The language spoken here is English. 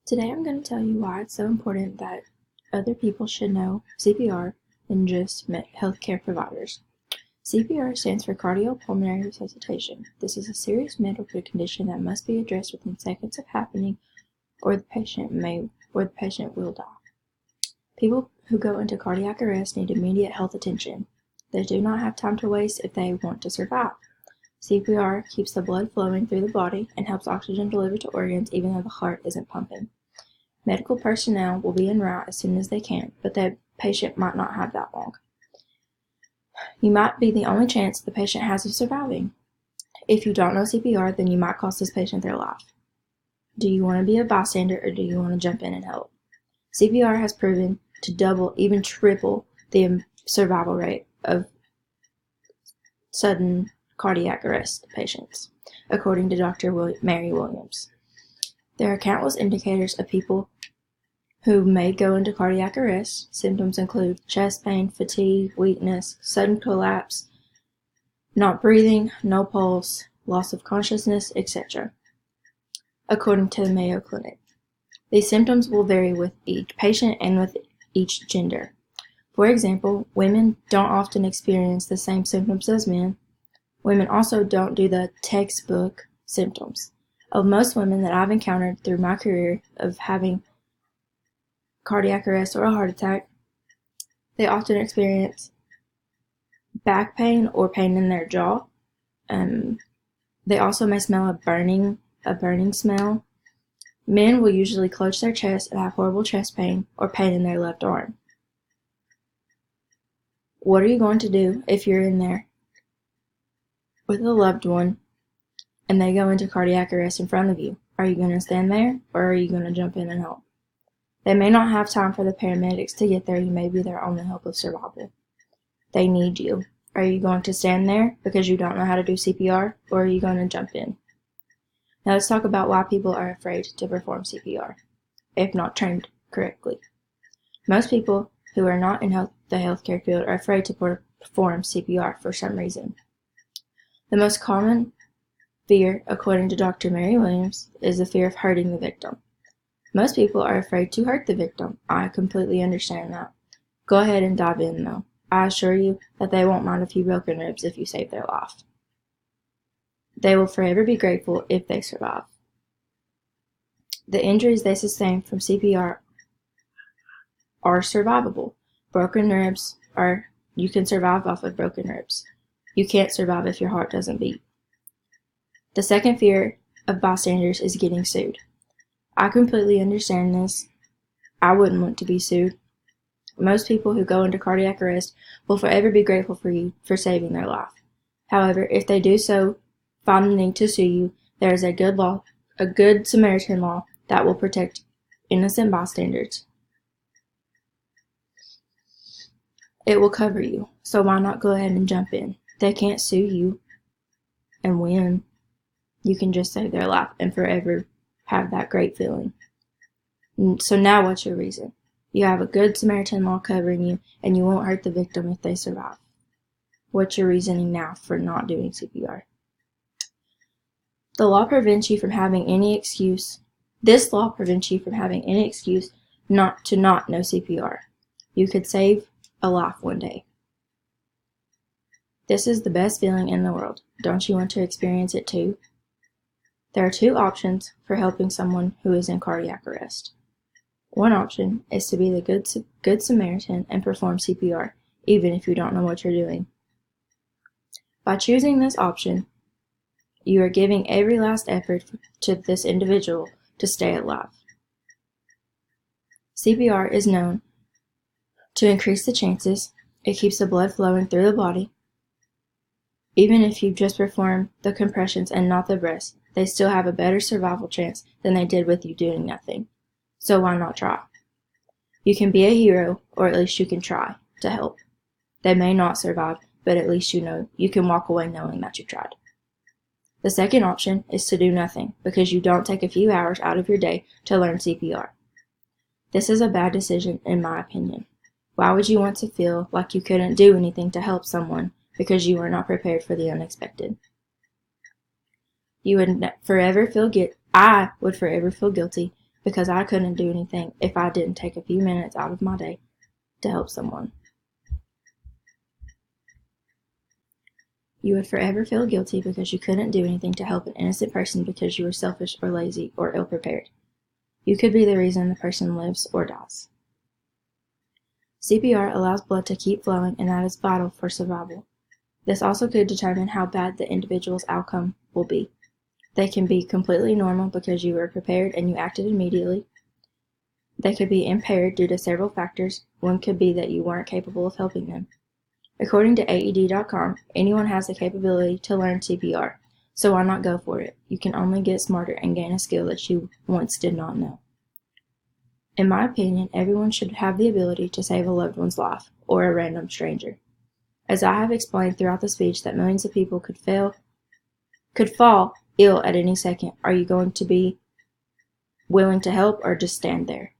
Today I'm going to tell you why it's so important that other people should know CPR than just healthcare providers. CPR stands for cardiopulmonary resuscitation. This is a serious medical condition that must be addressed within seconds of happening, or the patient will die. People who go into cardiac arrest need immediate health attention. They do not have time to waste if they want to survive. CPR keeps the blood flowing through the body and helps oxygen deliver to organs even though the heart isn't pumping. Medical personnel will be en route as soon as they can, but the patient might not have that long. You might be the only chance the patient has of surviving. If you don't know CPR, then you might cost this patient their life. Do you want to be a bystander or do you want to jump in and help? CPR has proven to double, even triple, the survival rate of sudden cardiac arrest patients, according to Dr. Mary Williams. There are countless indicators of people who may go into cardiac arrest. Symptoms include chest pain, fatigue, weakness, sudden collapse, not breathing, no pulse, loss of consciousness, etc., according to the Mayo Clinic. These symptoms will vary with each patient and with each gender. For example, women don't often experience the same symptoms as men. Women also don't do the textbook symptoms. Of most women that I've encountered through my career of having cardiac arrest or a heart attack, they often experience back pain or pain in their jaw. They also may smell a burning smell. Men will usually clench their chest and have horrible chest pain or pain in their left arm. What are you going to do if you're in there with a loved one and they go into cardiac arrest in front of you? Are you going to stand there or are you going to jump in and help? They may not have time for the paramedics to get there. You may be their only hope of survival. They need you. Are you going to stand there because you don't know how to do CPR, or are you going to jump in? Now let's talk about why people are afraid to perform CPR, if not trained correctly. Most people who are not in the healthcare field are afraid to perform CPR for some reason. The most common fear, according to Dr. Mary Williams, is the fear of hurting the victim. Most people are afraid to hurt the victim. I completely understand that. Go ahead and dive in, though. I assure you that they won't mind a few broken ribs if you save their life. They will forever be grateful if they survive. The injuries they sustain from CPR are survivable. Broken ribs you can survive off of broken ribs. You can't survive if your heart doesn't beat. The second fear of bystanders is getting sued. I completely understand this. I wouldn't want to be sued. Most people who go into cardiac arrest will forever be grateful for you for saving their life. However, if they do so find the need to sue you, there is a good Samaritan law that will protect innocent bystanders. It will cover you, so why not go ahead and jump in? They can't sue you and win. You can just save their life and forever have that great feeling. So now what's your reason? You have a good Samaritan law covering you, and you won't hurt the victim if they survive. What's your reasoning now for not doing CPR? The law prevents you from having any excuse. This law prevents you from having any excuse not know CPR. You could save a life one day. This is the best feeling in the world. Don't you want to experience it too? There are two options for helping someone who is in cardiac arrest. One option is to be the good Samaritan and perform CPR, even if you don't know what you're doing. By choosing this option, you are giving every last effort to this individual to stay alive. CPR is known to increase the chances. It keeps the blood flowing through the body. Even if you just perform the compressions and not the breaths, they still have a better survival chance than they did with you doing nothing. So why not try? You can be a hero, or at least you can try to help. They may not survive, but at least you know you can walk away knowing that you tried. The second option is to do nothing because you don't take a few hours out of your day to learn CPR. This is a bad decision in my opinion. Why would you want to feel like you couldn't do anything to help someone because you were not prepared for the unexpected? I would forever feel guilty because I couldn't do anything if I didn't take a few minutes out of my day to help someone. You would forever feel guilty because you couldn't do anything to help an innocent person because you were selfish or lazy or ill-prepared. You could be the reason the person lives or dies. CPR allows blood to keep flowing, and that is vital for survival. This also could determine how bad the individual's outcome will be. They can be completely normal because you were prepared and you acted immediately. They could be impaired due to several factors. One could be that you weren't capable of helping them. According to AED.com, anyone has the capability to learn CPR, so why not go for it? You can only get smarter and gain a skill that you once did not know. In my opinion, everyone should have the ability to save a loved one's life, or a random stranger. As I have explained throughout the speech that millions of people could fall ill at any second, are you going to be willing to help or just stand there?